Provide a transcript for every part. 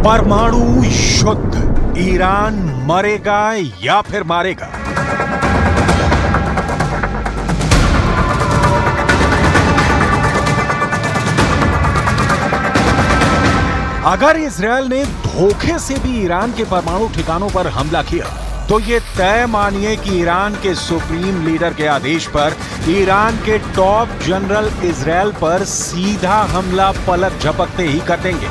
परमाणु युद्ध, ईरान मरेगा या फिर मारेगा? अगर इजरायल ने धोखे से भी ईरान के परमाणु ठिकानों पर हमला किया तो ये तय मानिए कि ईरान के सुप्रीम लीडर के आदेश पर ईरान के टॉप जनरल इजरायल पर सीधा हमला पलक झपकते ही कर देंगे।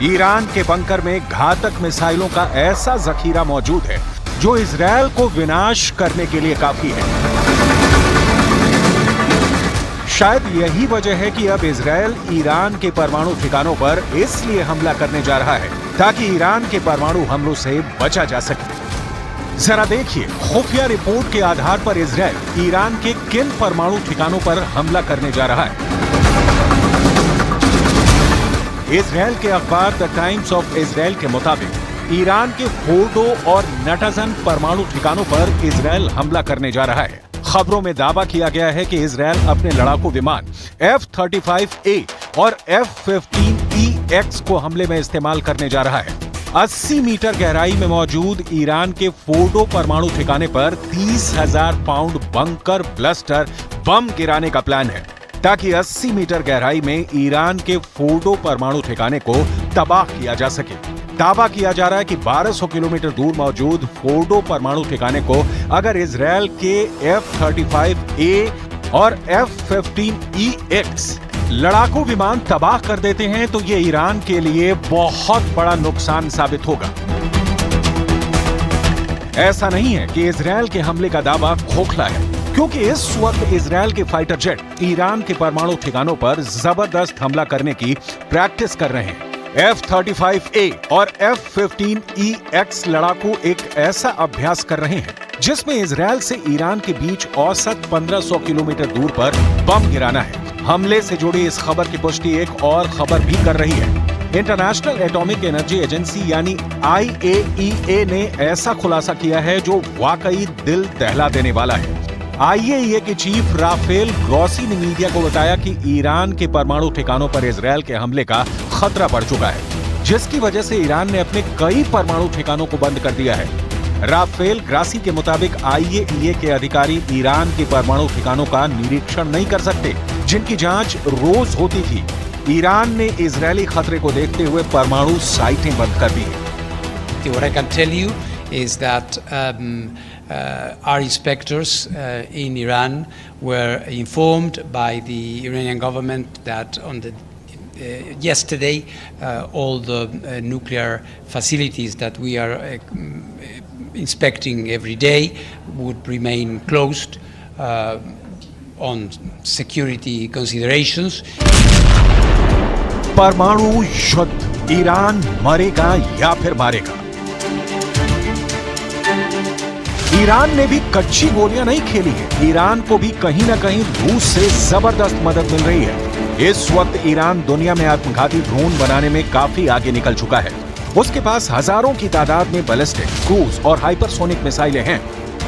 ईरान के बंकर में घातक मिसाइलों का ऐसा जखीरा मौजूद है जो इजरायल को विनाश करने के लिए काफी है। शायद यही वजह है कि अब इजरायल ईरान के परमाणु ठिकानों पर इसलिए हमला करने जा रहा है ताकि ईरान के परमाणु हमलों से बचा जा सके। जरा देखिए, खुफिया रिपोर्ट के आधार पर इजरायल ईरान के किन परमाणु ठिकानों पर हमला करने जा रहा है। इजरायल के अखबार द टाइम्स ऑफ इजरायल के मुताबिक ईरान के फोर्डो और नटाजन परमाणु ठिकानों पर इजरायल हमला करने जा रहा है। खबरों में दावा किया गया है कि इजरायल अपने लड़ाकू विमान F-35A और F-15EX को हमले में इस्तेमाल करने जा रहा है। 80 मीटर गहराई में मौजूद ईरान के फोर्डो परमाणु ठिकाने पर 30,000 पाउंड बंकर ब्लस्टर बम गिराने का प्लान है ताकि 80 मीटर गहराई में ईरान के फोर्डो परमाणु ठिकाने को तबाह किया जा सके। दावा किया जा रहा है कि 1200 किलोमीटर दूर मौजूद फोर्डो परमाणु ठिकाने को अगर इजरायल के F-35A और F-15EX लड़ाकू विमान तबाह कर देते हैं तो ये ईरान के लिए बहुत बड़ा नुकसान साबित होगा। ऐसा नहीं है कि इजरायल के हमले का दावा खोखला है, क्योंकि इस वक्त इजरायल के फाइटर जेट ईरान के परमाणु ठिकानों पर जबरदस्त हमला करने की प्रैक्टिस कर रहे हैं। F-35A और F-15EX लड़ाकू एक ऐसा अभ्यास कर रहे हैं जिसमें इजरायल से ईरान के बीच औसत 1500 किलोमीटर दूर पर बम गिराना है। हमले से जुड़ी इस खबर की पुष्टि एक और खबर भी कर रही है। इंटरनेशनल एटॉमिक एनर्जी एजेंसी यानी IAEA ने ऐसा खुलासा किया है जो वाकई दिल दहला देने वाला है। IAEA के चीफ राफेल ग्रॉसी ने मीडिया को बताया कि ईरान के परमाणु ठिकानों पर इजरायल के हमले का खतरा बढ़ चुका है, जिसकी वजह से ईरान ने अपने कई परमाणु ठिकानों को बंद कर दिया है। राफेल ग्रासी के मुताबिक IAEA के अधिकारी ईरान के परमाणु ठिकानों का निरीक्षण नहीं कर सकते, जिनकी जांच रोज होती थी। ईरान ने इजरायली खतरे को देखते हुए परमाणु साइटें बंद कर दी हैं। What I can tell you is that our inspectors in Iran were informed by the Iranian government that on the yesterday all the nuclear facilities that we are inspecting every day would remain closed on security considerations. परमाणु युद्ध, Iran मरेगा या फिर मारेगा? Iran ने भी कच्ची गोलियां नहीं खेली है। ईरान को भी कहीं ना कहीं रूस से जबरदस्त मदद मिल रही है। इस वक्त ईरान दुनिया में आत्मघाती ड्रोन बनाने में काफी आगे निकल चुका है। उसके पास हजारों की तादाद में बैलिस्टिक, क्रूज और हाइपरसोनिक मिसाइलें हैं,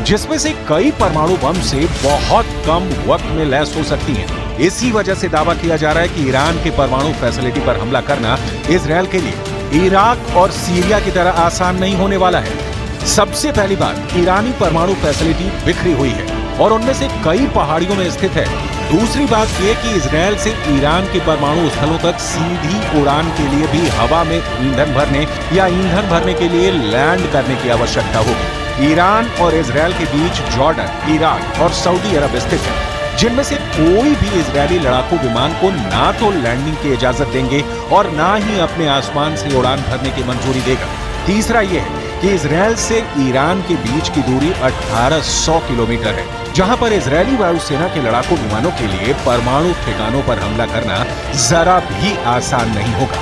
जिसमें से कई परमाणु बम से बहुत कम वक्त में लैस हो सकती हैं। इसी वजह से दावा किया जा रहा है कि ईरान के परमाणु फैसिलिटी पर हमला करना इजरायल के लिए इराक और सीरिया की तरह आसान नहीं होने वाला है। सबसे पहली बात, ईरानी परमाणु फैसिलिटी बिखरी हुई है और उनमें से कई पहाड़ियों में स्थित है। दूसरी बात यह कि इजरायल से ईरान के परमाणु स्थलों तक सीधी उड़ान के लिए भी हवा में ईंधन भरने या ईंधन भरने के लिए लैंड करने की आवश्यकता होगी। ईरान और इजरायल के बीच जॉर्डन, ईराक और सऊदी अरब स्थित है, जिनमें से कोई भी इजरायली लड़ाकू विमान को ना तो लैंडिंग की इजाजत देंगे और ना ही अपने आसमान से उड़ान भरने की मंजूरी देगा। तीसरा यह है कि इजरायल से ईरान के बीच की दूरी 1800 किलोमीटर है, जहां पर इजरायली वायुसेना के लड़ाकू विमानों के लिए परमाणु ठिकानों पर हमला करना जरा भी आसान नहीं होगा।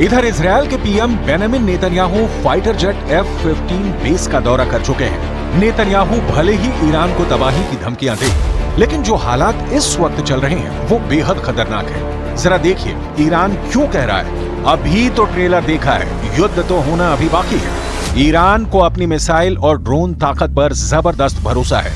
इधर इजरायल के PM Benjamin Netanyahu fighter jet F-15 base का दौरा कर चुके हैं। नेतन्याहू भले ही ईरान को तबाही की धमकियां दे, लेकिन जो हालात इस वक्त चल रहे हैं वो बेहद खतरनाक है। जरा देखिए ईरान क्यों कह रहा है अभी तो ट्रेलर देखा है, युद्ध तो होना अभी बाकी है। ईरान को अपनी मिसाइल और ड्रोन ताकत पर जबरदस्त भरोसा है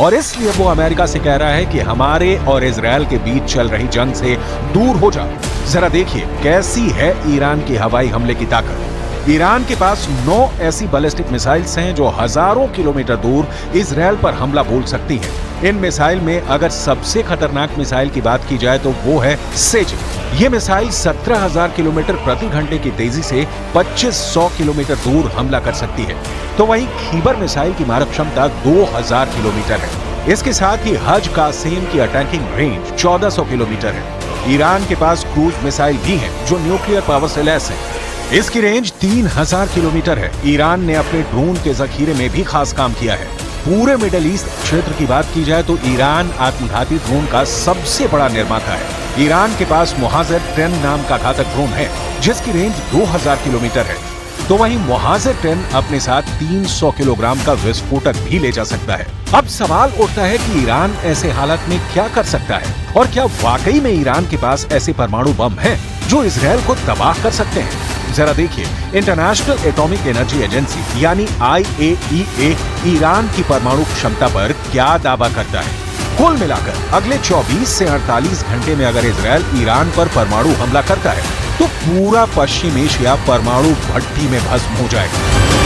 और इसलिए वो अमेरिका से कह रहा है कि हमारे और इजरायल के बीच चल रही जंग से दूर हो जा। जरा देखिए कैसी है ईरान की हवाई हमले की ताकत। ईरान के पास 9 ऐसी बैलिस्टिक मिसाइल्स हैं जो हजारों किलोमीटर दूर इजरायल पर हमला बोल सकती हैं। इन मिसाइल में अगर सबसे खतरनाक मिसाइल की बात की जाए तो वो है सेजिंग। ये मिसाइल 17,000 किलोमीटर प्रति घंटे की तेजी से 2500 किलोमीटर दूर हमला कर सकती है। तो वहीं खीबर मिसाइल की मारक क्षमता 2000 किलोमीटर है। इसके साथ ही हज कासेम की अटैकिंग रेंज 1400 किलोमीटर है। ईरान के पास क्रूज मिसाइल भी है जो न्यूक्लियर पावर से लैस है। इसकी रेंज 3000 किलोमीटर है। ईरान ने अपने ड्रोन के जखीरे में भी खास काम किया है। पूरे मिडिल ईस्ट क्षेत्र की बात की जाए तो ईरान आत्मघाती ड्रोन का सबसे बड़ा निर्माता है। ईरान के पास मुहाजिर 10 नाम का घातक ड्रोन है जिसकी रेंज 2000 किलोमीटर है। तो वहीं मुहाजिर 10 अपने साथ 300 किलोग्राम का विस्फोटक भी ले जा सकता है। अब सवाल उठता है कि ईरान ऐसे हालात में क्या कर सकता है और क्या वाकई में ईरान के पास ऐसे परमाणु बम हैं जो इजरायल को तबाह कर सकते हैं। जरा देखिए इंटरनेशनल एटॉमिक एनर्जी एजेंसी यानी IAEA ईरान की परमाणु क्षमता पर क्या दावा करता है। कुल मिलाकर अगले 24 से 48 घंटे में अगर इजरायल ईरान पर परमाणु हमला करता है तो पूरा पश्चिम एशिया परमाणु भट्टी में भस्म हो जाएगा।